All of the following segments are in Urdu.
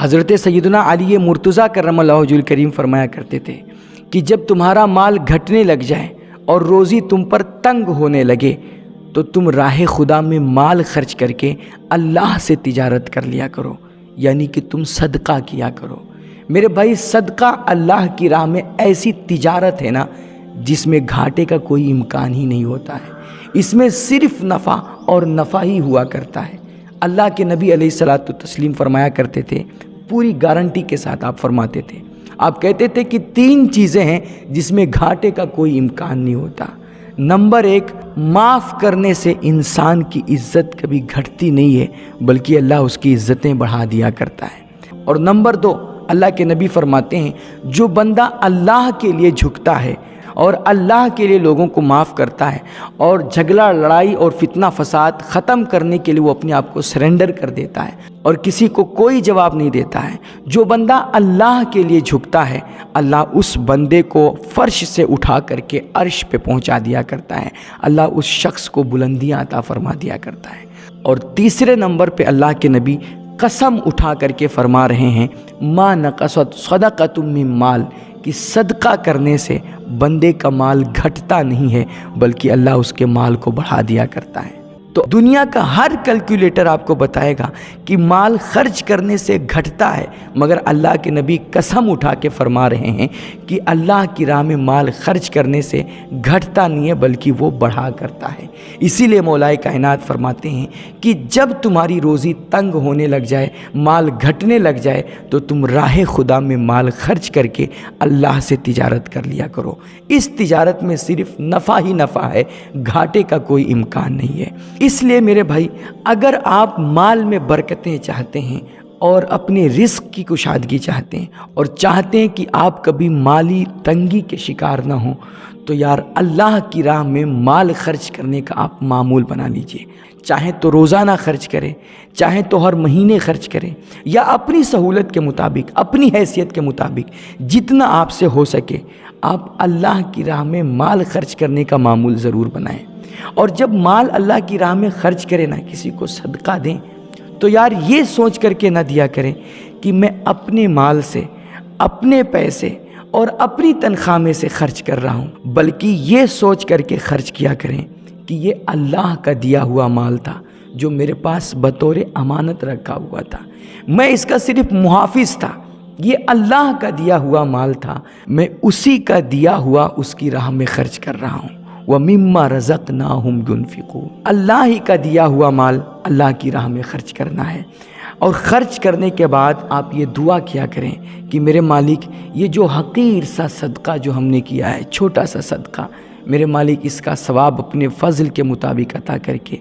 حضرت سیدنا علی مرتضیٰ کرم اللہ وجہہ کریم فرمایا کرتے تھے کہ جب تمہارا مال گھٹنے لگ جائے اور روزی تم پر تنگ ہونے لگے تو تم راہ خدا میں مال خرچ کر کے اللہ سے تجارت کر لیا کرو، یعنی کہ تم صدقہ کیا کرو۔ میرے بھائی، صدقہ اللہ کی راہ میں ایسی تجارت ہے نا جس میں گھاٹے کا کوئی امکان ہی نہیں ہوتا ہے، اس میں صرف نفع اور نفع ہی ہوا کرتا ہے۔ اللہ کے نبی علیہ الصلاۃ والتسلیم فرمایا کرتے تھے، پوری گارنٹی کے ساتھ آپ فرماتے تھے، آپ کہتے تھے کہ 3 چیزیں ہیں جس میں گھاٹے کا کوئی امکان نہیں ہوتا۔ نمبر 1، معاف کرنے سے انسان کی عزت کبھی گھٹتی نہیں ہے بلکہ اللہ اس کی عزتیں بڑھا دیا کرتا ہے۔ اور نمبر 2، اللہ کے نبی فرماتے ہیں جو بندہ اللہ کے لیے جھکتا ہے اور اللہ کے لیے لوگوں کو معاف کرتا ہے اور جھگڑا لڑائی اور فتنہ فساد ختم کرنے کے لیے وہ اپنے آپ کو سرنڈر کر دیتا ہے اور کسی کو کوئی جواب نہیں دیتا ہے، جو بندہ اللہ کے لیے جھکتا ہے اللہ اس بندے کو فرش سے اٹھا کر کے عرش پہ پہنچا دیا کرتا ہے، اللہ اس شخص کو بلندیاں عطا فرما دیا کرتا ہے۔ اور تیسرے نمبر پہ اللہ کے نبی قسم اٹھا کر کے فرما رہے ہیں، ما نقصت صدقۃ من مال، کہ صدقہ کرنے سے بندے کا مال گھٹتا نہیں ہے بلکہ اللہ اس کے مال کو بڑھا دیا کرتا ہے۔ تو دنیا کا ہر کیلکولیٹر آپ کو بتائے گا کہ مال خرچ کرنے سے گھٹتا ہے، مگر اللہ کے نبی قسم اٹھا کے فرما رہے ہیں کہ اللہ کی راہ میں مال خرچ کرنے سے گھٹتا نہیں ہے بلکہ وہ بڑھا کرتا ہے۔ اسی لیے مولا کائنات فرماتے ہیں کہ جب تمہاری روزی تنگ ہونے لگ جائے، مال گھٹنے لگ جائے تو تم راہ خدا میں مال خرچ کر کے اللہ سے تجارت کر لیا کرو۔ اس تجارت میں صرف نفع ہی نفع ہے، گھاٹے کا کوئی امکان نہیں ہے۔ اس لیے میرے بھائی، اگر آپ مال میں برکتیں چاہتے ہیں اور اپنے رزق کی کشادگی چاہتے ہیں اور چاہتے ہیں کہ آپ کبھی مالی تنگی کے شکار نہ ہوں، تو یار اللہ کی راہ میں مال خرچ کرنے کا آپ معمول بنا لیجئے۔ چاہے تو روزانہ خرچ کریں، چاہے تو ہر مہینے خرچ کریں، یا اپنی سہولت کے مطابق، اپنی حیثیت کے مطابق جتنا آپ سے ہو سکے آپ اللہ کی راہ میں مال خرچ کرنے کا معمول ضرور بنائیں۔ اور جب مال اللہ کی راہ میں خرچ کریں نا، کسی کو صدقہ دیں، تو یار یہ سوچ کر کے نہ دیا کریں کہ میں اپنے مال سے، اپنے پیسے اور اپنی تنخواہ میں سے خرچ کر رہا ہوں، بلکہ یہ سوچ کر کے خرچ کیا کریں کہ یہ اللہ کا دیا ہوا مال تھا جو میرے پاس بطور امانت رکھا ہوا تھا، میں اس کا صرف محافظ تھا، یہ اللہ کا دیا ہوا مال تھا، میں اسی کا دیا ہوا اس کی راہ میں خرچ کر رہا ہوں۔ وَمِمَّا رَزَقْنَاهُمْ يُنْفِقُونَ، اللہ ہی کا دیا ہوا مال اللہ کی راہ میں خرچ کرنا ہے۔ اور خرچ کرنے کے بعد آپ یہ دعا کیا کریں کہ میرے مالک، یہ جو حقیر سا صدقہ جو ہم نے کیا ہے، چھوٹا سا صدقہ، میرے مالک اس کا ثواب اپنے فضل کے مطابق عطا کر کے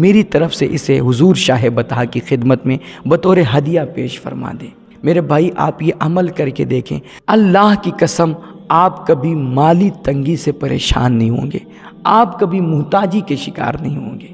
میری طرف سے اسے حضور شاہ بطحہ کی خدمت میں بطور ہدیہ پیش فرما دیں۔ میرے بھائی، آپ یہ عمل کر کے دیکھیں، اللہ کی قسم آپ کبھی مالی تنگی سے پریشان نہیں ہوں گے، آپ کبھی محتاجی کے شکار نہیں ہوں گے۔